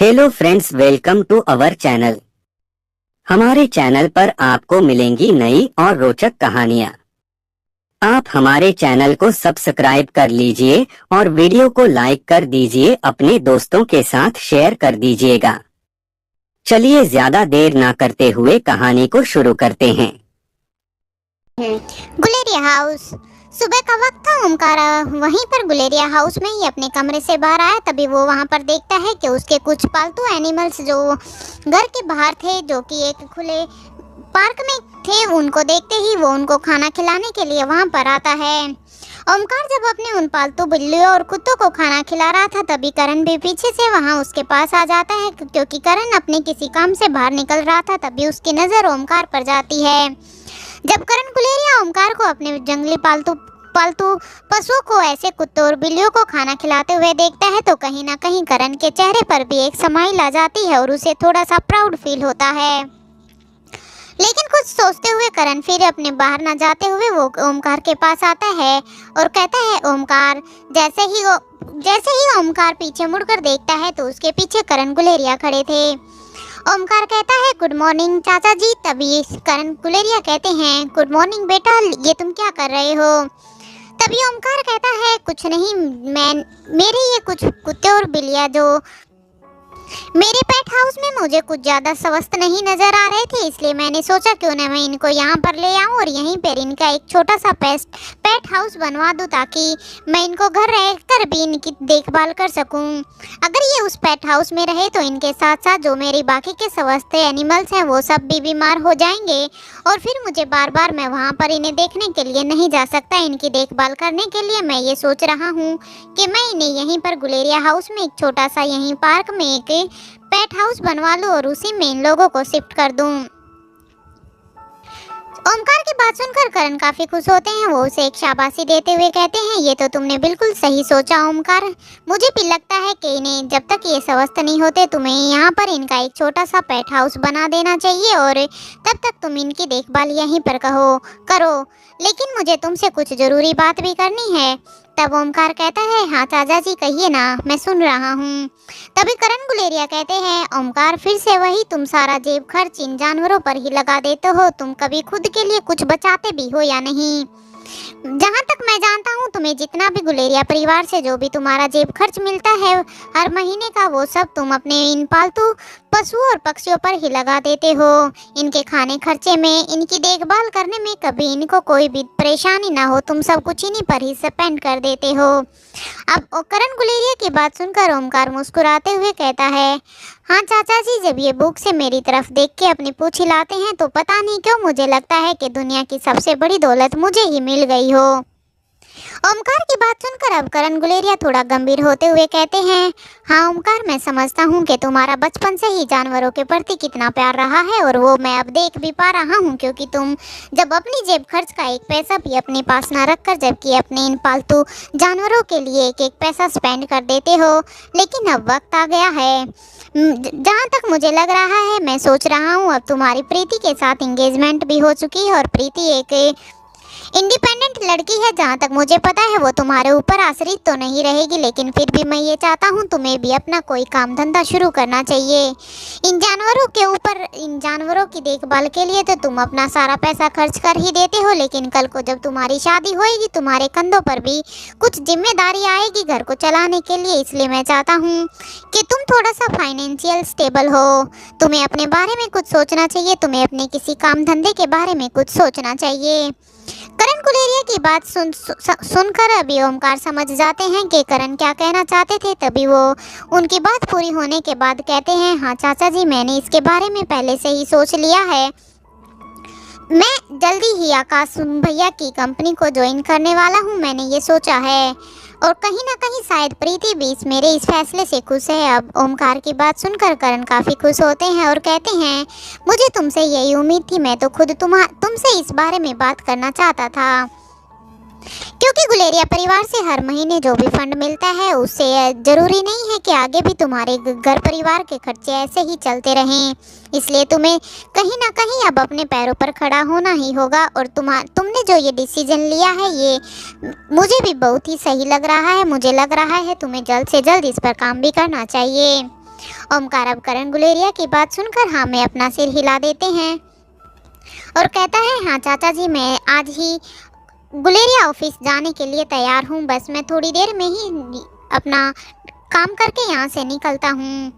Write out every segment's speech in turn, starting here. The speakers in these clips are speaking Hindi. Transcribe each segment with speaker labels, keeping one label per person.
Speaker 1: Hello friends, welcome to our channel. हमारे चैनल पर आपको मिलेंगी नई और रोचक कहानियाँ। आप हमारे चैनल को सब्सक्राइब कर लीजिए और वीडियो को लाइक कर दीजिए, अपने दोस्तों के साथ शेयर कर दीजिएगा। चलिए ज्यादा देर ना करते हुए कहानी को शुरू करते हैं।
Speaker 2: गुलेरिया हाउस। सुबह का वक्त था। ओमकार वहीं पर गुलेरिया हाउस में ही अपने कमरे से बाहर आया। तभी वो वहां पर देखता है कि उसके कुछ पालतू एनिमल्स जो घर के बाहर थे, जो कि एक खुले पार्क में थे, उनको देखते ही वो उनको खाना खिलाने के लिए वहां पर आता है। ओमकार जब अपने उन पालतू बिल्लियों और कुत्तों को खाना खिला रहा था, तभी करण भी पीछे से वहां उसके पास आ जाता है। क्योंकि करण अपने किसी काम से बाहर निकल रहा था, तभी उसकी नज़र ओमकार पर जाती है। जब करण गुलेरिया ओमकार को अपने जंगली पालतू पशुओं को, ऐसे कुत्तों और बिल्लियों को खाना खिलाते हुए देखता है, तो कहीं ना कहीं करण के चेहरे पर भी एक स्माइल आ जाती है और उसे थोड़ा सा प्राउड फील होता है। लेकिन कुछ सोचते हुए करण फिर अपने बाहर न जाते हुए वो ओमकार के पास आता है और कहता है ओमकार। जैसे ही ओमकार पीछे मुड़कर देखता है तो उसके पीछे करण गुलेरिया खड़े थे। ओमकार कहता है गुड मॉर्निंग चाचा जी। तभी करण गुलेरिया कहते हैं गुड मॉर्निंग बेटा, ये तुम क्या कर रहे हो? तभी ओमकार कहता है कुछ नहीं, मेरे ये कुछ कुत्ते और बिल्लियाँ जो मेरे पेट हाउस में मुझे कुछ ज़्यादा स्वस्थ नहीं नज़र आ रहे थे, इसलिए मैंने सोचा क्यों ना मैं इनको यहाँ पर ले आऊँ और यहीं पर इनका एक छोटा सा पेट हाउस बनवा दूँ, ताकि मैं इनको घर रहकर भी इनकी देखभाल कर सकूँ। अगर ये उस पेट हाउस में रहे तो इनके साथ साथ जो मेरी बाकी के स्वस्थ एनिमल्स हैं वो सब भी बीमार हो जाएंगे और फिर मुझे बार बार मैं वहाँ पर इन्हें देखने के लिए नहीं जा सकता। इनकी देखभाल करने के लिए मैं ये सोच रहा हूँ कि मैं इन्हें यहीं पर गुलेरिया हाउस में एक छोटा सा यहीं पार्क में एक पेट हाउस बनवा लूं और उसी में इन लोगों को शिफ्ट कर दूं। ओमकार की बात सुनकर करण काफी खुश होते हैं। वो उसे एक शाबाशी देते हुए कहते हैं ये तो तुमने बिल्कुल सही सोचा ओमकार। मुझे भी लगता है कि इन्हें जब तक ये स्वस्थ नहीं होते तुम्हें यहाँ पर इनका एक छोटा सा पेट हाउस बना देना चाहिए और तब तक तुम इनकी देखभाल यहीं पर करो। लेकिन मुझे तुमसे कुछ जरूरी बात भी करनी है। तब ओमकार कहता है हाँ चाचा जी कहिए ना, मैं सुन रहा हूँ। तभी करण गुलेरिया कहते हैं ओमकार फिर से वही तुम सारा जेब खर्च इन जानवरों पर ही लगा देते हो। तुम कभी खुद के लिए कुछ बचाते भी हो या नहीं? जहाँ तक मैं जानता हूँ तुम्हें जितना भी गुलेरिया परिवार से जो भी तुम्हारा जेब खर्च मिलता है हर महीने का, वो सब तुम अपने इन पालतू पशुओं और पक्षियों पर ही लगा देते हो। इनके खाने खर्चे में, इनकी देखभाल करने में कभी इनको कोई भी परेशानी ना हो, तुम सब कुछ इन्हीं पर ही स्पेंड कर देते हो। अब करण गुलेरिया की बात सुनकर ओमकार मुस्कुराते हुए कहता है हाँ चाचा जी, जब ये बुक से मेरी तरफ देख के अपनी पूंछ हिलाते हैं तो पता नहीं क्यों मुझे लगता है कि दुनिया की सबसे बड़ी दौलत मुझे ही मिल गई हो। ओमकार की बात सुनकर अब करण गुलेरिया थोड़ा गंभीर होते हुए कहते हैं हाँ ओमकार, मैं समझता हूँ कि तुम्हारा बचपन से ही जानवरों के प्रति कितना प्यार रहा है और वो मैं अब देख भी पा रहा हूँ, क्योंकि तुम जब अपनी जेब खर्च का एक पैसा भी अपने पास ना रखकर जबकि अपने इन पालतू जानवरों के लिए एक एक पैसा स्पेंड कर देते हो। लेकिन अब वक्त आ गया है, जहाँ तक मुझे लग रहा है, मैं सोच रहा हूँ अब तुम्हारी प्रीति के साथ एंगेजमेंट भी हो चुकी है और प्रीति एक इंडिपेंडेंट लड़की है। जहाँ तक मुझे पता है वो तुम्हारे ऊपर आश्रित तो नहीं रहेगी, लेकिन फिर भी मैं ये चाहता हूँ तुम्हें भी अपना कोई काम धंधा शुरू करना चाहिए। इन जानवरों की देखभाल के लिए तो तुम अपना सारा पैसा खर्च कर ही देते हो, लेकिन कल को जब तुम्हारी शादी होएगी तुम्हारे कंधों पर भी कुछ जिम्मेदारी आएगी घर को चलाने के लिए। इसलिए मैं चाहता हूँ कि तुम थोड़ा सा फाइनेंशियल स्टेबल हो। तुम्हें अपने बारे में कुछ सोचना चाहिए, तुम्हें अपने किसी काम धंधे के बारे में कुछ सोचना चाहिए। करण गुलेरिया की बात सुनकर अभी ओमकार समझ जाते हैं कि करण क्या कहना चाहते थे। तभी वो उनकी बात पूरी होने के बाद कहते हैं हाँ चाचा जी, मैंने इसके बारे में पहले से ही सोच लिया है। मैं जल्दी ही आकाश भैया की कंपनी को ज्वाइन करने वाला हूँ, मैंने ये सोचा है और कहीं ना कहीं शायद प्रीति भी मेरे इस फैसले से खुश है। अब ओमकार की बात सुनकर करण काफ़ी खुश होते हैं और कहते हैं मुझे तुमसे यही उम्मीद थी, मैं तो खुद तुमसे इस बारे में बात करना चाहता था। क्योंकि गुलेरिया परिवार से हर महीने जो भी फंड मिलता है उससे जरूरी नहीं है कि आगे भी तुम्हारे घर परिवार के खर्चे ऐसे ही चलते रहें, इसलिए तुम्हें कहीं ना कहीं अब अपने पैरों पर खड़ा होना ही होगा। और तुमने जो ये डिसीजन लिया है ये मुझे भी बहुत ही सही लग रहा है। मुझे लग रहा है तुम्हें जल्द से जल्द इस पर काम भी करना चाहिए। ओमकार अब करण गुलेरिया की बात सुनकर हाँ में अपना सिर हिला देते हैं और कहता है, हाँ चाचा जी, मैं आज ही गुलेरिया ऑफिस जाने के लिए तैयार हूँ। बस मैं थोड़ी देर में ही अपना काम करके यहाँ से निकलता हूँ।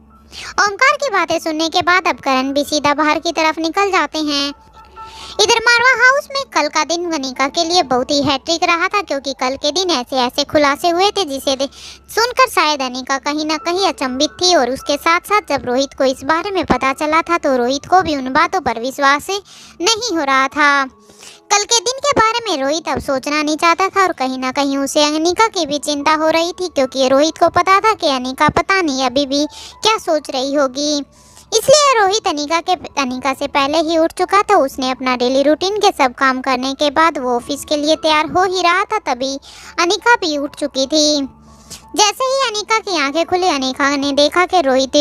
Speaker 2: ओमकार की बातें सुनने के बाद अब करण भी सीधा बाहर की तरफ निकल जाते हैं। इधर मारवा हाउस में कल का दिन अनिका के लिए बहुत ही हैट्रिक रहा था, क्योंकि कल के दिन ऐसे ऐसे खुलासे हुए थे जिसे सुनकर शायद अनिका कहीं ना कहीं अचंभित थी। और उसके साथ साथ जब रोहित को इस बारे में पता चला था तो रोहित को भी उन बातों पर विश्वास नहीं हो रहा था। कल के दिन के बारे में रोहित अब सोचना नहीं चाहता था और कहीं ना कहीं उसे अनिका की भी चिंता हो रही थी, क्योंकि रोहित को पता था कि अनिका पता नहीं अभी भी क्या सोच रही होगी। इसलिए रोहित अनिका से पहले ही उठ चुका था। उसने अपना डेली रूटीन के सब काम करने के बाद वो ऑफिस के लिए तैयार हो ही रहा था, तभी अनिका भी उठ चुकी थी। जैसे ही अनिका की आंखें खुली, अनिका ने देखा कि रोहित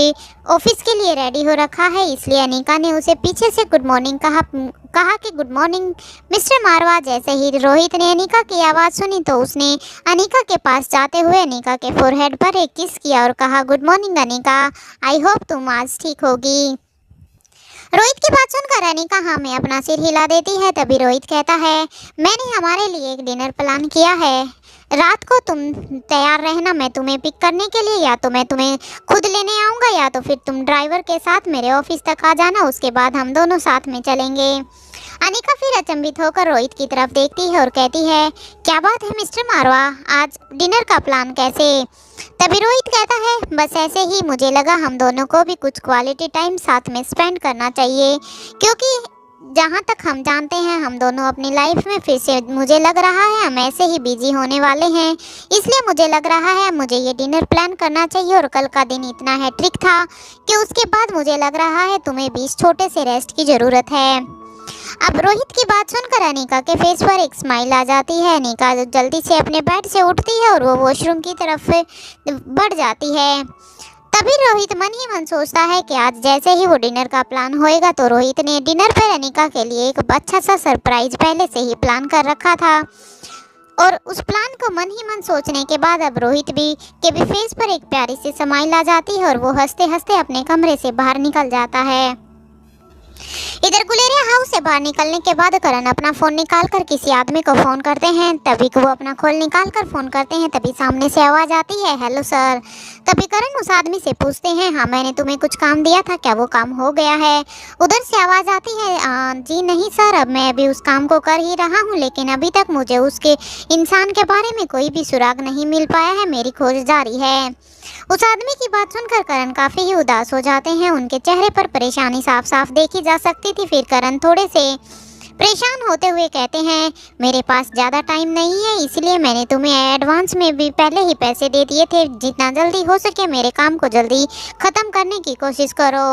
Speaker 2: ऑफिस के लिए रेडी हो रखा है। इसलिए अनिका ने उसे पीछे से गुड मॉर्निंग कहा कि गुड मॉर्निंग मिस्टर मारवा। जैसे ही रोहित ने अनिका की आवाज़ सुनी तो उसने अनिका के पास जाते हुए अनिका के फोरहेड पर एक किस किया और कहा, good morning Anika, I hope तुम आज ठीक होगी। रोहित की बात सुनकर अनिका हाँ में अपना सिर हिला देती है। तभी रोहित कहता है, मैंने हमारे लिए एक डिनर प्लान किया है। रात को तुम तैयार रहना, मैं तुम्हें पिक करने के लिए या तो मैं तुम्हें खुद लेने आऊँगा या तो फिर तुम ड्राइवर के साथ मेरे ऑफिस तक आ जाना। उसके बाद हम दोनों साथ में चलेंगे। अनिका फिर अचंभित होकर रोहित की तरफ देखती है और कहती है, क्या बात है मिस्टर मारवा, आज डिनर का प्लान कैसे? तभी रोहित कहता है, बस ऐसे ही, मुझे लगा हम दोनों को भी कुछ क्वालिटी टाइम साथ में स्पेंड करना चाहिए, क्योंकि जहाँ तक हम जानते हैं हम दोनों अपनी लाइफ में फिर से मुझे लग रहा है हम ऐसे ही बिजी होने वाले हैं। इसलिए मुझे लग रहा है मुझे ये डिनर प्लान करना चाहिए। और कल का दिन इतना हैट्रिक था कि उसके बाद मुझे लग रहा है तुम्हें भी इस छोटे से रेस्ट की ज़रूरत है। अब रोहित की बात सुनकर अनिका के फेस पर एक स्माइल आ जाती है। अनिका जल्दी से अपने बेड से उठती है और वो वॉशरूम की तरफ बढ़ जाती है। तभी रोहित मन ही मन सोचता है कि आज जैसे ही वो डिनर का प्लान होएगा तो रोहित ने डिनर पर अनिका के लिए एक अच्छा सा सरप्राइज पहले से ही प्लान कर रखा था। और उस प्लान को मन ही मन सोचने के बाद अब रोहित के भी फेस पर एक प्यारी सी स्माइल आ जाती है और वो हंसते हंसते अपने कमरे से बाहर निकल जाता है। इधर गुलेरिया हाउस से बाहर निकलने के बाद करण अपना फोन निकालकर किसी आदमी को फोन करते हैं। तभी वो अपना खोल निकालकर फोन करते हैं। तभी सामने से आवाज आती है, हेलो सर। तभी करण उस आदमी से पूछते हैं, हाँ मैंने तुम्हें कुछ काम दिया था, क्या वो काम हो गया है? उधर से आवाज आती है, जी नहीं सर, अब मैं अभी उस काम को कर ही रहा हूँ, लेकिन अभी तक मुझे उसके इंसान के बारे में कोई भी सुराग नहीं मिल पाया है, मेरी खोज जारी है। उस आदमी की बात सुनकर करण काफी ही उदास हो जाते हैं। उनके चेहरे पर परेशानी साफ साफ देखी जा सकती थी। फिर करण थोड़े से परेशान होते हुए कहते हैं, मेरे पास ज़्यादा टाइम नहीं है, इसलिए मैंने तुम्हें एडवांस में भी पहले ही पैसे दे दिए थे। जितना जल्दी हो सके मेरे काम को जल्दी ख़त्म करने की कोशिश करो।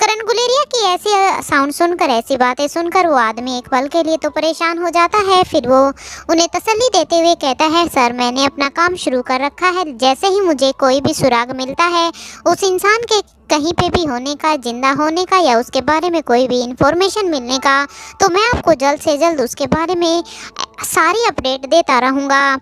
Speaker 2: करण गुलेरिया की ऐसी साउंड सुनकर, ऐसी बातें सुनकर वो आदमी एक पल के लिए तो परेशान हो जाता है। फिर वो उन्हें तसल्ली देते हुए कहता है, सर मैंने अपना काम शुरू कर रखा है। जैसे ही मुझे कोई भी सुराग मिलता है उस इंसान के कहीं पे भी होने का, जिंदा होने का या उसके बारे में कोई भी इंफॉर्मेशन मिलने का, तो मैं आपको जल्द से जल्द उसके बारे में सारी अपडेट देता रहूँगा।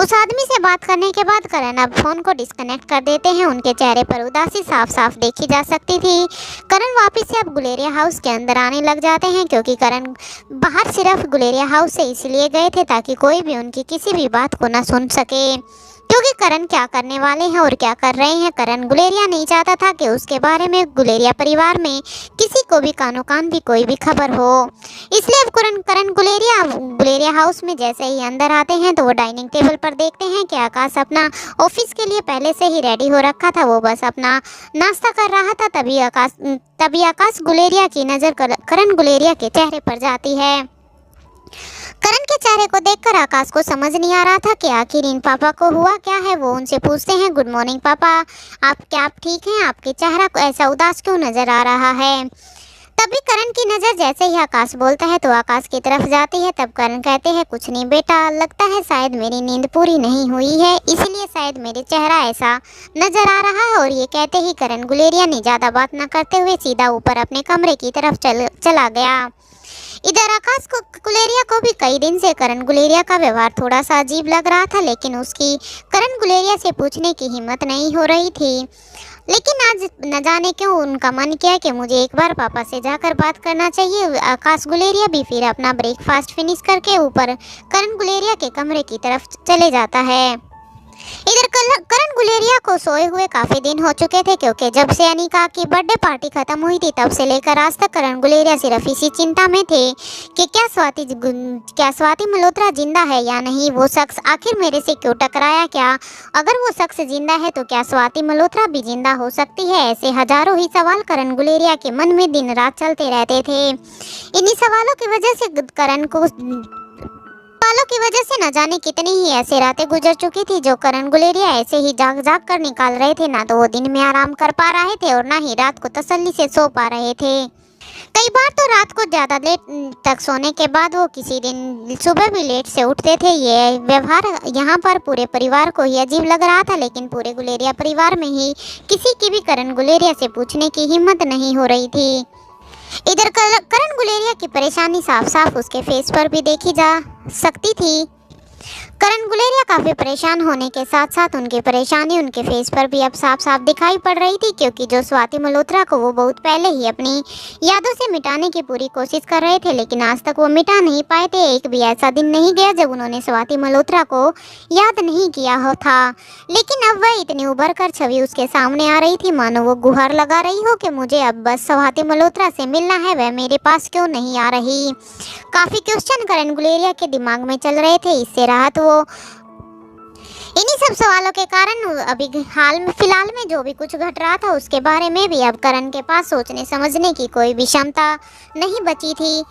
Speaker 2: उस आदमी से बात करने के बाद करण अब फ़ोन को डिस्कनेक्ट कर देते हैं। उनके चेहरे पर उदासी साफ साफ देखी जा सकती थी। करण वापस से अब गुलेरिया हाउस के अंदर आने लग जाते हैं, क्योंकि करण बाहर सिर्फ गुलेरिया हाउस से इसलिए गए थे ताकि कोई भी उनकी किसी भी बात को ना सुन सके, क्योंकि करण क्या करने वाले हैं और क्या कर रहे हैं करण गुलेरिया नहीं चाहता था कि उसके बारे में गुलेरिया परिवार में किसी को भी कानो कान भी कोई भी खबर हो। इसलिए अब करण गुलेरिया हाउस में जैसे ही अंदर आते हैं तो वो डाइनिंग टेबल पर देखते हैं कि आकाश अपना ऑफिस के लिए पहले से ही रेडी हो रखा था। वो बस अपना नाश्ता कर रहा था। तभी आकाश गुलेरिया की नज़र करण गुलेरिया के चेहरे पर जाती है। करण के चेहरे को देखकर आकाश को समझ नहीं आ रहा था कि आखिर इन पापा को हुआ क्या है। वो उनसे पूछते हैं, गुड मॉर्निंग पापा, आप ठीक हैं? आपके चेहरा को ऐसा उदास क्यों नज़र आ रहा है? तभी करण की नज़र जैसे ही आकाश बोलता है तो आकाश की तरफ जाती है। तब करण कहते हैं, कुछ नहीं बेटा, लगता है शायद मेरी नींद पूरी नहीं हुई है, इसलिए शायद मेरे चेहरा ऐसा नज़र आ रहा है। और ये कहते ही करण गुलेरिया ने ज़्यादा बात न करते हुए सीधा ऊपर अपने कमरे की तरफ चला गया। इधर आकाश को गुलेरिया को भी कई दिन से करण गुलेरिया का व्यवहार थोड़ा सा अजीब लग रहा था, लेकिन उसकी करण गुलेरिया से पूछने की हिम्मत नहीं हो रही थी। लेकिन आज न जाने क्यों उनका मन किया कि मुझे एक बार पापा से जाकर बात करना चाहिए। आकाश गुलेरिया भी फिर अपना ब्रेकफास्ट फिनिश करके ऊपर करण गुलेरिया के कमरे की तरफ चले जाता है। इधर करण गुलेरिया को सोए हुए काफी दिन हो चुके थे, क्योंकि जब से अनिका की बर्थडे पार्टी खत्म हुई थी तब से लेकर आज तक करण गुलेरिया सिर्फ इसी चिंता में थे कि क्या स्वाति मल्होत्रा जिंदा है या नहीं, वो शख्स आखिर मेरे से क्यों टकराया, क्या अगर वो शख्स जिंदा है तो क्या स्वाति मल्होत्रा भी जिंदा हो सकती है। ऐसे हजारों ही सवाल करण गुलेरिया के मन में दिन रात चलते रहते थे। इन्हीं सवालों की वजह से न जाने कितनी ही ऐसे रातें गुजर चुकी थी जो करण गुलेरिया ऐसे ही जाग जाग कर निकाल रहे थे। ना तो वो दिन में आराम कर पा रहे थे और ना ही रात को तसल्ली से सो पा रहे थे। कई बार तो रात को ज्यादा लेट तक सोने के बाद वो किसी दिन सुबह भी लेट से उठते थे। ये व्यवहार यहाँ पर पूरे परिवार को ही अजीब लग रहा था, लेकिन पूरे गुलेरिया परिवार में ही किसी की भी करण गुलेरिया से पूछने की हिम्मत नहीं हो रही थी। इधर करण गुलेरिया की परेशानी साफ साफ उसके फेस पर भी देखी जा सकती थी। करण गुलेरिया काफी परेशान होने के साथ साथ उनकी परेशानी उनके फेस पर भी अब साफ साफ दिखाई पड़ रही थी, क्योंकि जो स्वाति मल्होत्रा को वो बहुत पहले ही अपनी यादों से मिटाने की पूरी कोशिश कर रहे थे, लेकिन आज तक वो मिटा नहीं पाए थे। एक भी ऐसा दिन नहीं गया जब उन्होंने स्वाति मल्होत्रा को याद नहीं किया हो था। लेकिन अब वह इतनी उभर कर छवि उसके सामने आ रही थी मानो वो गुहार लगा रही हो कि मुझे अब बस स्वाति मल्होत्रा से मिलना है, वह मेरे पास क्यों नहीं आ रही। काफी क्वेश्चन करण गुलेरिया के दिमाग में चल रहे थे। इससे राहत वो इन्हीं सब सवालों के कारण अभी फिलहाल में जो भी कुछ घट रहा था उसके बारे में भी अब करण के पास सोचने समझने की कोई भी क्षमता नहीं बची थी।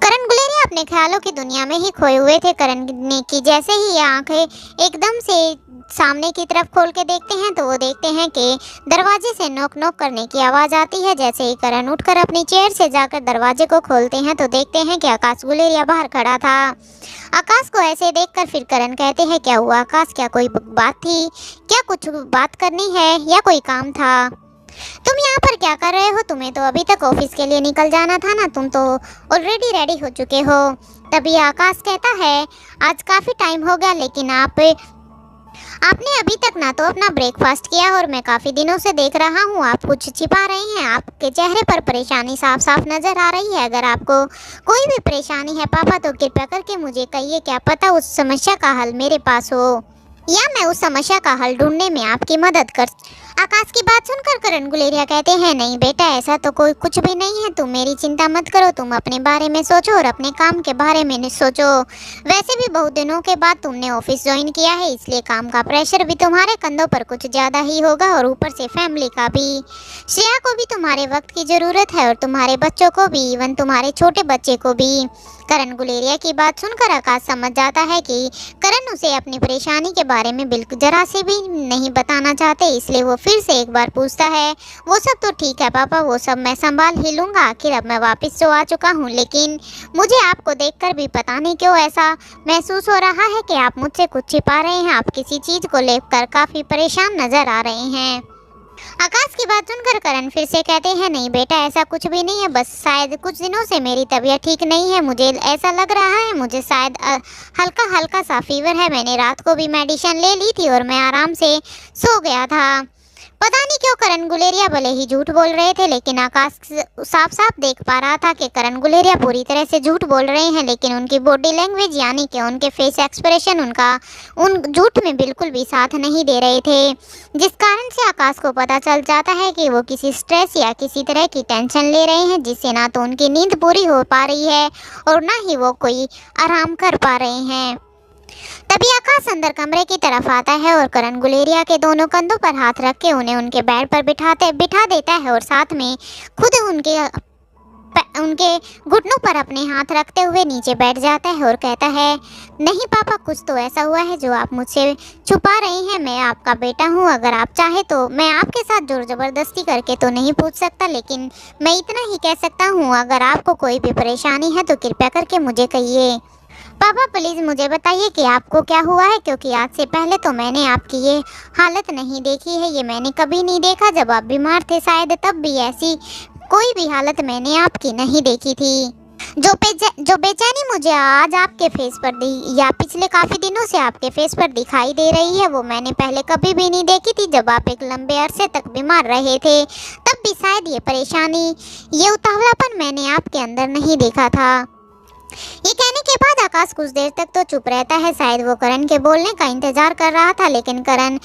Speaker 2: करण गुलेरिया अपने ख्यालों की दुनिया में ही खोए हुए थे। करण ने की जैसे ही आंखें एकदम से सामने की तरफ खोल के देखते हैं तो वो देखते हैं कि दरवाजे से नॉक नॉक करने की आवाज़ आती है। जैसे ही करण उठकर अपनी चेयर से जाकर दरवाजे को खोलते हैं तो देखते हैं कि आकाश गुलेरिया बाहर खड़ा था। आकाश को ऐसे देखकर फिर करण कहते हैं, क्या हुआ आकाश, क्या कोई बात थी, क्या कुछ बात करनी है या कोई काम था? तुम यहाँ पर क्या कर रहे हो? तुम्हें तो अभी तक ऑफिस के लिए निकल जाना था ना, तुम तो ऑलरेडी रेडी हो चुके हो। तभी आकाश कहता है, आज काफ़ी टाइम हो गया लेकिन आपने अभी तक ना तो अपना ब्रेकफास्ट किया और मैं काफ़ी दिनों से देख रहा हूँ आप कुछ छिपा रहे हैं। आपके चेहरे पर परेशानी साफ साफ नज़र आ रही है। अगर आपको कोई भी परेशानी है पापा तो कृपया करके मुझे कहिए, क्या पता उस समस्या का हल मेरे पास हो या मैं उस समस्या का हल ढूंढने में आपकी मदद कर। आकाश की बात सुनकर करण गुलेरिया कहते हैं, नहीं बेटा, ऐसा तो कोई कुछ भी नहीं है, तुम मेरी चिंता मत करो, तुम अपने बारे में सोचो और अपने काम के बारे में सोचो। वैसे भी बहुत दिनों के बाद तुमने ऑफिस ज्वाइन किया है, इसलिए काम का प्रेशर भी तुम्हारे कंधों पर कुछ ज़्यादा ही होगा और ऊपर से फैमिली का भी। श्रेया को भी तुम्हारे वक्त की ज़रूरत है और तुम्हारे बच्चों को भी, इवन तुम्हारे छोटे बच्चे को भी। करण गुलेरिया की बात सुनकर आकाश समझ जाता है कि करण उसे अपनी परेशानी के बारे में बिल्कुल जरा से भी नहीं बताना चाहते, इसलिए वो फिर से एक बार पूछता है, वो सब तो ठीक है पापा, वो सब मैं संभाल ही लूँगा, आखिर अब मैं वापस तो आ चुका हूँ, लेकिन मुझे आपको देखकर भी पता नहीं क्यों ऐसा महसूस हो रहा है कि आप मुझसे कुछ छिपा रहे हैं, आप किसी चीज़ को लेकर काफ़ी परेशान नज़र आ रहे हैं। आकाश की बात सुनकर करण फिर से कहते हैं, नहीं बेटा, ऐसा कुछ भी नहीं है, बस शायद कुछ दिनों से मेरी तबीयत ठीक नहीं है, मुझे ऐसा लग रहा है, मुझे शायद हल्का हल्का सा फीवर है। मैंने रात को भी मेडिसिन ले ली थी और मैं आराम से सो गया था। पता नहीं क्यों करण गुलेरिया भले ही झूठ बोल रहे थे, लेकिन आकाश साफ साफ देख पा रहा था कि करण गुलेरिया पूरी तरह से झूठ बोल रहे हैं, लेकिन उनकी बॉडी लैंग्वेज यानी कि उनके फेस एक्सप्रेशन उन झूठ में बिल्कुल भी साथ नहीं दे रहे थे, जिस कारण से आकाश को पता चल जाता है कि वो किसी स्ट्रेस या किसी तरह की टेंशन ले रहे हैं, जिससे ना तो उनकी नींद पूरी हो पा रही है और ना ही वो कोई आराम कर पा रहे हैं। तभी आकाश अंदर कमरे की तरफ आता है और करण गुलेरिया के दोनों कंधों पर हाथ रख के उन्हें उनके बेड पर बिठा देता है और साथ में खुद उनके घुटनों पर अपने हाथ रखते हुए नीचे बैठ जाता है और कहता है, नहीं पापा, कुछ तो ऐसा हुआ है जो आप मुझसे छुपा रहे हैं। मैं आपका बेटा हूँ, अगर आप चाहे तो मैं आपके साथ जोर जबरदस्ती करके तो नहीं पूछ सकता, लेकिन मैं इतना ही कह सकता हूँ, अगर आपको कोई भी परेशानी है तो कृपया करके मुझे कहिए। पापा प्लीज़ मुझे बताइए कि आपको क्या हुआ है, क्योंकि आज से पहले तो मैंने आपकी ये हालत नहीं देखी है, ये मैंने कभी नहीं देखा। जब आप बीमार थे शायद तब भी ऐसी कोई भी हालत मैंने आपकी नहीं देखी थी। जो बेचैनी मुझे आज आपके फेस पर दी या पिछले काफ़ी दिनों से आपके फेस पर दिखाई दे रही है, वो मैंने पहले कभी भी नहीं देखी थी। जब आप एक लंबे अरसे तक बीमार रहे थे तब भी शायद ये परेशानी, ये उतावलापन मैंने आपके अंदर नहीं देखा था। ये कहने के बाद आकाश कुछ देर तक तो चुप रहता है। शायद वो करण के बोलने का इंतजार कर रहा था, लेकिन करण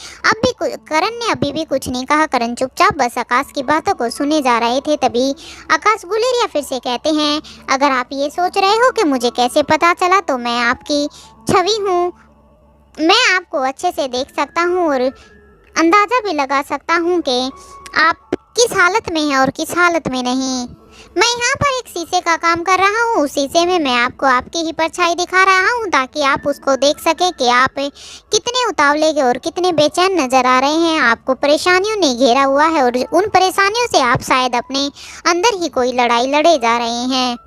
Speaker 2: ने अभी भी कुछ नहीं कहा। करण चुपचाप बस आकाश की बातों को सुने जा रहे थे। तभी आकाश गुलेरिया फिर से कहते हैं, अगर आप ये सोच रहे हो कि मुझे कैसे पता चला, तो मैं आपकी छवि हूँ। मैं आपको अच्छे से देख सकता हूँ और अंदाज़ा भी लगा सकता हूँ कि आप किस हालत में हैं और किस हालत में नहीं। मैं यहाँ पर एक शीशे का काम कर रहा हूँ। उस शीशे में मैं आपको आपकी ही परछाई दिखा रहा हूँ, ताकि आप उसको देख सके कि आप कितने उतावले और कितने बेचैन नजर आ रहे हैं। आपको परेशानियों ने घेरा हुआ है और उन परेशानियों से आप शायद अपने अंदर ही कोई लड़ाई लड़े जा रहे हैं।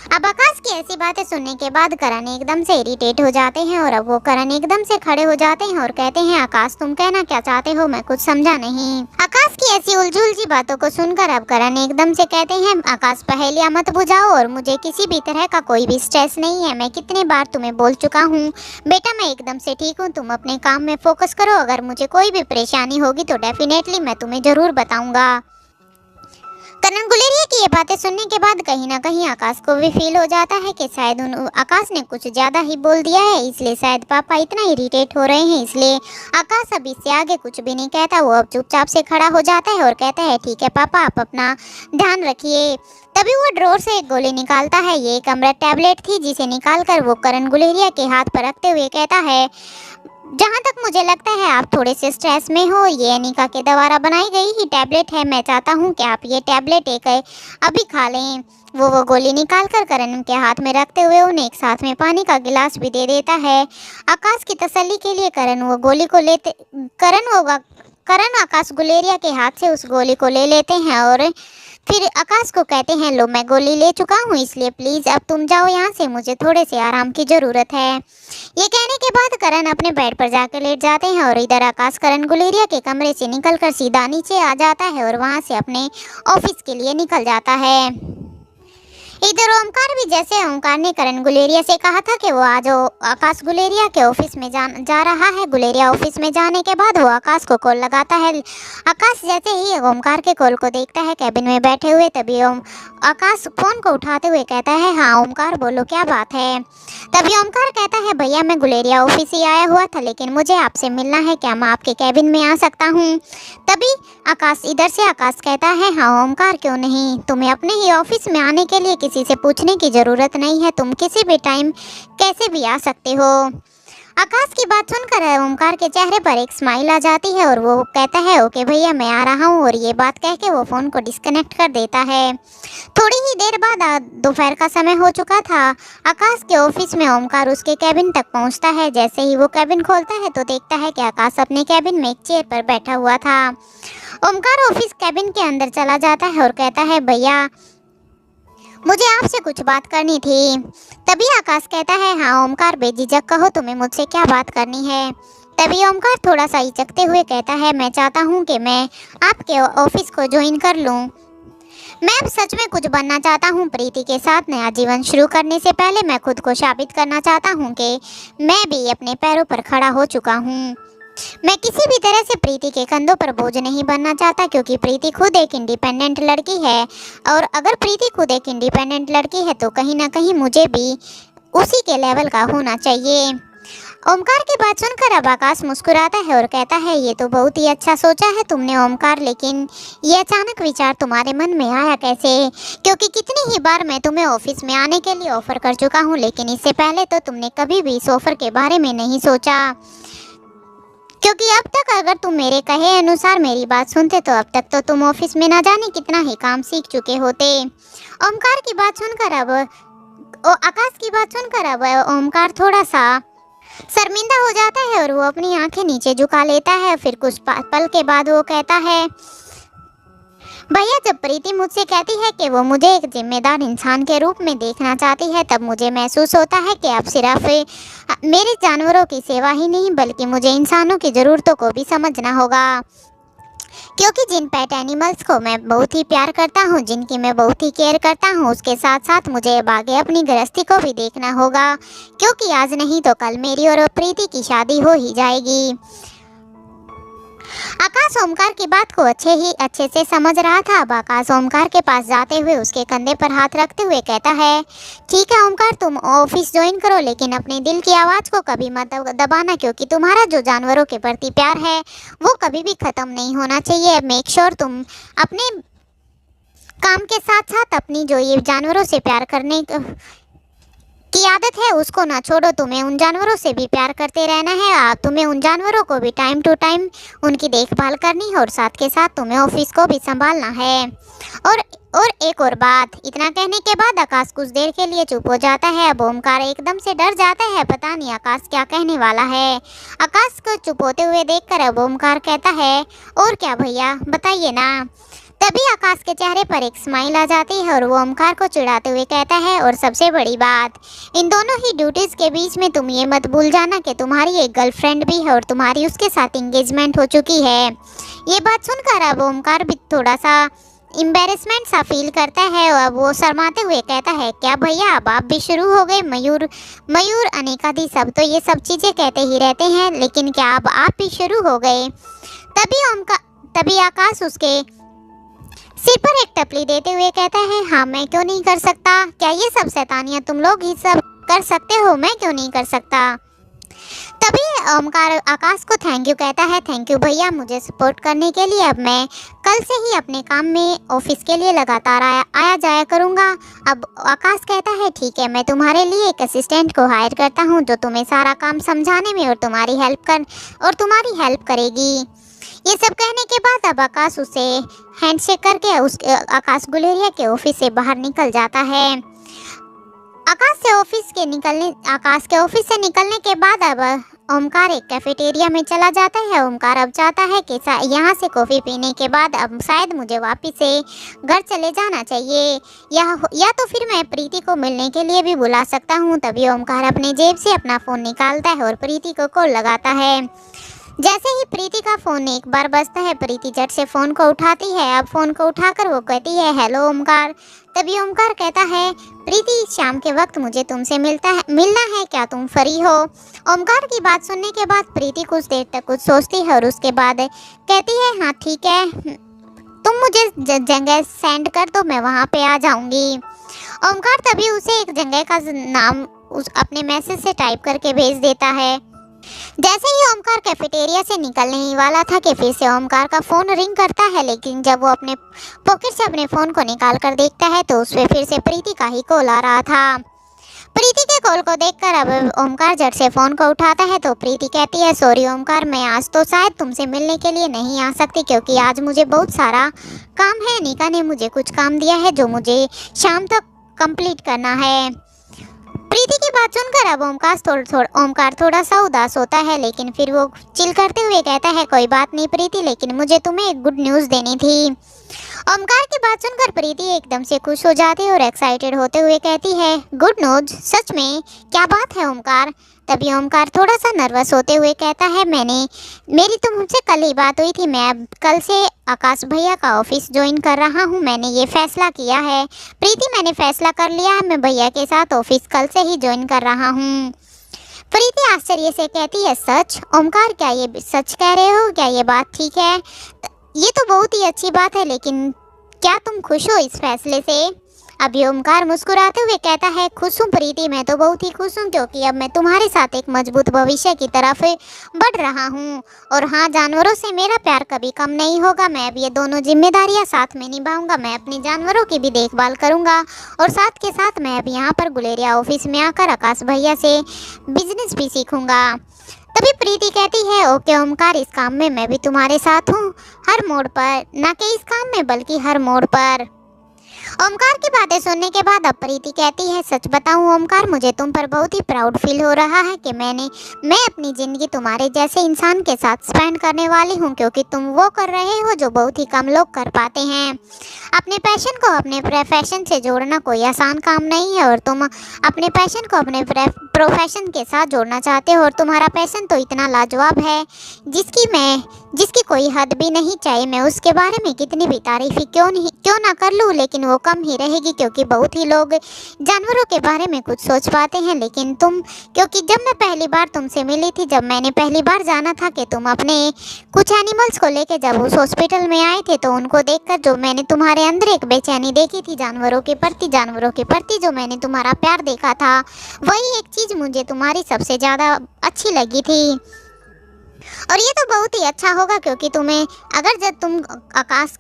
Speaker 2: अब आकाश की ऐसी बातें सुनने के बाद करण एकदम से इरिटेट हो जाते हैं और अब वो करण एकदम से खड़े हो जाते हैं और कहते हैं, आकाश तुम कहना क्या चाहते हो, मैं कुछ समझा नहीं। आकाश की ऐसी उलझुलझी बातों को सुनकर अब करण एकदम से कहते हैं, आकाश पहेलियां मत बुझाओ और मुझे किसी भी तरह का कोई भी स्ट्रेस नहीं है। मैं कितने बार तुम्हें बोल चुका हूँ बेटा, मैं एकदम से ठीक हूँ, तुम अपने काम में फोकस करो। अगर मुझे कोई भी परेशानी होगी तो डेफिनेटली मैं तुम्हें जरूर बताऊंगा। करण गुलेरिया की ये बातें सुनने के बाद कहीं ना कहीं आकाश को भी फील हो जाता है कि शायद आकाश ने कुछ ज़्यादा ही बोल दिया है, इसलिए शायद पापा इतना इरिटेट हो रहे हैं। इसलिए आकाश अब इससे आगे कुछ भी नहीं कहता। वो अब चुपचाप से खड़ा हो जाता है और कहता है, ठीक है पापा, आप अपना ध्यान रखिए। तभी वो ड्रॉर से एक गोली निकालता है। ये एक अमृत टैबलेट थी, जिसे निकालकर वो करण गुलेरिया के हाथ पर रखते हुए कहता है, जहाँ तक मुझे लगता है आप थोड़े से स्ट्रेस में हो। ये अनिका के द्वारा बनाई गई ही टैबलेट है। मैं चाहता हूँ कि आप ये टैबलेट अभी खा लें। वो गोली निकाल कर करण के हाथ में रखते हुए उन्हें एक साथ में पानी का गिलास भी दे देता है। आकाश की तसल्ली के लिए करण आकाश गुलेरिया के हाथ से उस गोली को ले लेते हैं और फिर आकाश को कहते हैं, लो मैं गोली ले चुका हूँ, इसलिए प्लीज़ अब तुम जाओ यहाँ से, मुझे थोड़े से आराम की ज़रूरत है। ये कहने के बाद करण अपने बेड पर जाकर लेट जाते हैं और इधर आकाश करण गुलेरिया के कमरे से निकलकर सीधा नीचे आ जाता है और वहाँ से अपने ऑफिस के लिए निकल जाता है। इधर ओमकार भी, जैसे ओमकार ने करण गुलेरिया से कहा था कि वो आज आकाश गुलेरिया के ऑफिस में जा रहा है। गुलेरिया ऑफिस में जाने के बाद वो आकाश को कॉल लगाता है। आकाश जैसे ही ओमकार के कॉल को देखता है कैबिन में बैठे हुए, तभी आकाश फोन को उठाते हुए कहता है, हाँ ओमकार बोलो, क्या बात है। तभी ओमकार कहता है, भैया मैं गुलेरिया ऑफिस ही आया हुआ था, लेकिन मुझे आपसे मिलना है, क्या मैं आपके कैबिन में आ सकता हूँ। तभी इधर से आकाश कहता है, हाँ ओमकार क्यों नहीं, तुम्हें अपने ही ऑफिस में आने के लिए किसी से पूछने की ज़रूरत नहीं है, तुम किसी भी टाइम कैसे भी आ सकते हो। आकाश की बात सुनकर ओमकार के चेहरे पर एक स्माइल आ जाती है और वो कहता है, ओके भैया मैं आ रहा हूँ, और ये बात कह के वो फ़ोन को डिस्कनेक्ट कर देता है। थोड़ी ही देर बाद दोपहर का समय हो चुका था। आकाश के ऑफिस में ओमकार उसके कैबिन तक पहुँचता है। जैसे ही वो कैबिन खोलता है तो देखता है कि आकाश अपने कैबिन में एक चेयर पर बैठा हुआ था। ओमकार ऑफिस कैबिन के अंदर चला जाता है और कहता है, भैया मुझे आपसे कुछ बात करनी थी। तभी आकाश कहता है, हाँ ओमकार बेझिझक कहो, तुम्हें मुझसे क्या बात करनी है। तभी ओमकार थोड़ा सा हिचकते हुए कहता है, मैं चाहता हूँ कि मैं आपके ऑफिस को ज्वाइन कर लूँ। मैं अब सच में कुछ बनना चाहता हूँ। प्रीति के साथ नया जीवन शुरू करने से पहले मैं खुद को साबित करना चाहता हूँ कि मैं भी अपने पैरों पर खड़ा हो चुका हूँ। मैं किसी भी तरह से प्रीति के कंधों पर बोझ नहीं बनना चाहता, क्योंकि प्रीति खुद एक इंडिपेंडेंट लड़की है, और अगर प्रीति खुद एक इंडिपेंडेंट लड़की है तो कहीं ना कहीं मुझे भी उसी के लेवल का होना चाहिए। ओमकार की बात सुनकर अब आकाश मुस्कुराता है और कहता है, ये तो बहुत ही अच्छा सोचा है तुमने ओमकार, लेकिन ये अचानक विचार तुम्हारे मन में आया कैसे? क्योंकि कितनी ही बार मैं तुम्हें ऑफिस में आने के लिए ऑफर कर चुका हूँ, लेकिन इससे पहले तो तुमने कभी भी इस ऑफर के बारे में नहीं सोचा, क्योंकि अब तक अगर तुम मेरे कहे अनुसार मेरी बात सुनते तो अब तक तो तुम ऑफिस में ना जाने कितना ही काम सीख चुके होते। ओमकार की बात सुनकर आकाश की बात सुनकर अब ओमकार थोड़ा सा शर्मिंदा हो जाता है और वो अपनी आंखें नीचे झुका लेता है। फिर कुछ पल के बाद वो कहता है, भैया जब प्रीति मुझसे कहती है कि वो मुझे एक जिम्मेदार इंसान के रूप में देखना चाहती है, तब मुझे महसूस होता है कि अब सिर्फ मेरे जानवरों की सेवा ही नहीं बल्कि मुझे इंसानों की ज़रूरतों को भी समझना होगा। क्योंकि जिन पेट एनिमल्स को मैं बहुत ही प्यार करता हूँ, जिनकी मैं बहुत ही केयर करता हूँ, उसके साथ साथ मुझे अब आगे अपनी गृहस्थी को भी देखना होगा, क्योंकि आज नहीं तो कल मेरी और प्रीति की शादी हो ही जाएगी। आकाश ओमकार की बात को अच्छे से समझ रहा था। अब आकाश ओमकार के पास जाते हुए उसके कंधे पर हाथ रखते हुए कहता है, ठीक है ओमकार, तुम ऑफिस ज्वाइन करो, लेकिन अपने दिल की आवाज़ को कभी मत दबाना, क्योंकि तुम्हारा जो जानवरों के प्रति प्यार है वो कभी भी ख़त्म नहीं होना चाहिए। मेक श्योर तुम अपने काम के साथ साथ अपनी जो ये जानवरों से प्यार करने की आदत है उसको ना छोड़ो। तुम्हें उन जानवरों से भी प्यार करते रहना है। तुम्हें उन जानवरों को भी टाइम टू टाइम उनकी देखभाल करनी है, और साथ के साथ तुम्हें ऑफिस को भी संभालना है। और एक और बात, इतना कहने के बाद आकाश कुछ देर के लिए चुप हो जाता है। अब ओमकार एकदम से डर जाता है, पता नहीं आकाश क्या कहने वाला है। आकाश को चुप होते हुए देखकर अब ओमकार कहता है, और क्या भैया बताइए ना। तभी आकाश के चेहरे पर एक स्माइल आ जाती है और वो ओमकार को चिढ़ाते हुए कहता है, और सबसे बड़ी बात, इन दोनों ही ड्यूटीज के बीच में तुम ये मत भूल जाना कि तुम्हारी एक गर्लफ्रेंड भी है और तुम्हारी उसके साथ एंगेजमेंट हो चुकी है। ये बात सुनकर अब ओमकार भी थोड़ा सा एम्बेरसमेंट सा फील करता है और वो शर्माते हुए कहता है, क्या भैया अब आप भी शुरू हो गए। मयूर अनेकाधि सब तो ये सब चीज़ें कहते ही रहते हैं, लेकिन क्या अब आप भी शुरू हो गए। तभी आकाश उसके सिर पर एक टपली देते हुए कहता है, हाँ मैं क्यों नहीं कर सकता। क्या ये सब शैतानियाँ तुम लोग ही सब कर सकते हो, मैं क्यों नहीं कर सकता। तभी ओमकार आकाश को थैंक यू कहता है, थैंक यू भैया मुझे सपोर्ट करने के लिए। अब मैं कल से ही अपने काम में ऑफिस के लिए लगातार आया जाया करूँगा। अब आकाश कहता है, ठीक है, मैं तुम्हारे लिए एक असिस्टेंट को हायर करता हूँ जो तुम्हें सारा काम समझाने में और तुम्हारी हेल्प करेगी। ये सब कहने के बाद अब आकाश उसे हैंडशेक करके आकाश गुलेरिया के ऑफिस से बाहर निकल जाता है। आकाश के ऑफिस से निकलने के बाद अब ओमकार एक कैफेटेरिया में चला जाता है। ओमकार अब चाहता है कि यहाँ से कॉफ़ी पीने के बाद अब शायद मुझे वापस से घर चले जाना चाहिए, या तो फिर मैं प्रीति को मिलने के लिए भी बुला सकता हूँ। तभी ओमकार अपने जेब से अपना फ़ोन निकालता है और प्रीति को कॉल लगाता है। जैसे ही प्रीति का फ़ोन एक बार बजता है, प्रीति झट से फ़ोन को उठाती है। अब फ़ोन को उठाकर वो कहती है, हेलो ओमकार। तभी ओमकार कहता है, प्रीति शाम के वक्त मुझे तुमसे मिलना है, क्या तुम फ्री हो। ओमकार की बात सुनने के बाद प्रीति कुछ देर तक कुछ सोचती है और उसके बाद कहती है, हाँ ठीक है, तुम मुझे जगह सेंड कर दो, मैं वहाँ पे आ जाऊँगी। ओमकार तभी उसे एक जगह का नाम अपने मैसेज से टाइप करके भेज देता है। जैसे ही ओमकार कैफेटेरिया से निकलने ही वाला था कि फिर से ओमकार का फ़ोन रिंग करता है, लेकिन जब वो अपने पॉकेट से अपने फ़ोन को निकाल कर देखता है तो उसमें फिर से प्रीति का ही कॉल आ रहा था। प्रीति के कॉल को देखकर अब ओमकार झट से फ़ोन को उठाता है तो प्रीति कहती है, सॉरी ओमकार, मैं आज तो शायद तुमसे मिलने के लिए नहीं आ सकती, क्योंकि आज मुझे बहुत सारा काम है। निका ने मुझे कुछ काम दिया है जो मुझे शाम तक कंप्लीट करना है। प्रीति की बात सुनकर अब ओमकार थोड़ा सा उदास होता है, लेकिन फिर वो चिल करते हुए कहता है, कोई बात नहीं प्रीति, लेकिन मुझे तुम्हें एक गुड न्यूज़ देनी थी। ओमकार की बात सुनकर प्रीति एकदम से खुश हो जाती है और एक्साइटेड होते हुए कहती है, गुड न्यूज़, सच में, क्या बात है ओमकार। तभी ओमकार थोड़ा सा नर्वस होते हुए कहता है, मेरी तुमसे कल ही बात हुई थी, मैं अब कल से आकाश भैया का ऑफिस ज्वाइन कर रहा हूँ। मैंने ये फैसला किया है प्रीति, मैंने फैसला कर लिया है, मैं भैया के साथ ऑफिस कल से ही ज्वाइन कर रहा हूँ। प्रीति आश्चर्य से कहती है, सच ओमकार, क्या ये सच कह रहे हो, क्या ये बात ठीक है। ये तो बहुत ही अच्छी बात है, लेकिन क्या तुम खुश हो इस फैसले से। अभी ओमकार मुस्कुराते हुए कहता है, खुश हूँ प्रीति, मैं तो बहुत ही खुश हूँ, क्योंकि अब मैं तुम्हारे साथ एक मजबूत भविष्य की तरफ बढ़ रहा हूँ। और हाँ, जानवरों से मेरा प्यार कभी कम नहीं होगा। मैं अब ये दोनों जिम्मेदारियाँ साथ में निभाऊंगा। मैं अपने जानवरों की भी देखभाल करूँगा और साथ के साथ मैं अब यहाँ पर गुलेरिया ऑफिस में आकर आकाश भैया से बिजनेस भी सीखूँगा। तभी प्रीति कहती है, ओके ओमकार, इस काम में मैं भी तुम्हारे साथ हूँ, हर मोड़ पर, ना कि इस काम में बल्कि हर मोड़ पर। ओमकार की बातें सुनने के बाद अब प्रीति कहती है, सच बताऊं ओमकार, मुझे तुम पर बहुत ही प्राउड फील हो रहा है कि मैं अपनी ज़िंदगी तुम्हारे जैसे इंसान के साथ स्पेंड करने वाली हूं, क्योंकि तुम वो कर रहे हो जो बहुत ही कम लोग कर पाते हैं। अपने पैशन को अपने प्रोफेशन से जोड़ना कोई आसान काम नहीं है, और तुम अपने पैशन को अपने प्रोफेशन के साथ जोड़ना चाहते हो और तुम्हारा पैशन तो इतना लाजवाब है जिसकी कोई हद भी नहीं, चाहे मैं उसके बारे में कितनी भी तारीफ क्यों ना कर लूँ, लेकिन वो कम ही रहेगी, क्योंकि बहुत ही लोग जानवरों के बारे में कुछ सोच पाते हैं, लेकिन तुम, क्योंकि जब मैं पहली बार तुमसे मिली थी, जब मैंने पहली बार जाना था कि तुम अपने कुछ एनिमल्स को लेकर जब उस हॉस्पिटल में आए थे, तो उनको देखकर जो मैंने तुम्हारे अंदर एक बेचैनी देखी थी जानवरों के प्रति जो मैंने तुम्हारा प्यार देखा था, वही एक चीज़ मुझे तुम्हारी सबसे ज़्यादा अच्छी लगी थी। और ये तो बहुत ही अच्छा होगा, क्योंकि तुम्हें अगर जब तुम आकाश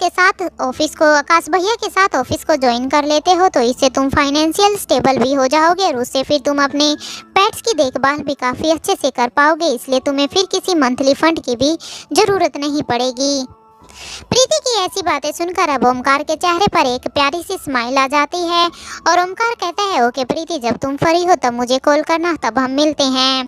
Speaker 2: भैया के साथ ऑफिस को ज्वाइन कर लेते हो, तो इससे तुम फाइनेंशियल स्टेबल भी हो जाओगे और उससे फिर तुम अपने पेट्स की देखभाल भी काफ़ी अच्छे से कर पाओगे, इसलिए तुम्हें फिर किसी मंथली फंड की भी ज़रूरत नहीं पड़ेगी। प्रीति की ऐसी बातें सुनकर अब ओमकार के चेहरे पर एक प्यारी सी स्माइल आ जाती है और ओमकार कहता है, ओके प्रीति, जब तुम फ्री हो तब मुझे कॉल करना, तब हम मिलते हैं।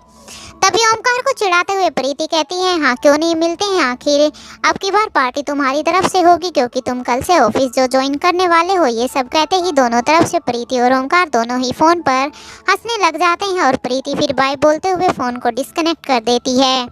Speaker 2: तभी ओमकार को चिढ़ाते हुए प्रीति कहती है, हाँ क्यों नहीं मिलते हैं, आखिर अब की बार पार्टी तुम्हारी तरफ से होगी, क्योंकि तुम कल से ऑफिस जो ज्वाइन करने वाले हो। ये सब कहते ही दोनों तरफ से प्रीति और ओमकार दोनों ही फ़ोन पर हंसने लग जाते हैं और प्रीति फिर बाय बोलते हुए फ़ोन को डिस्कनेक्ट कर देती है।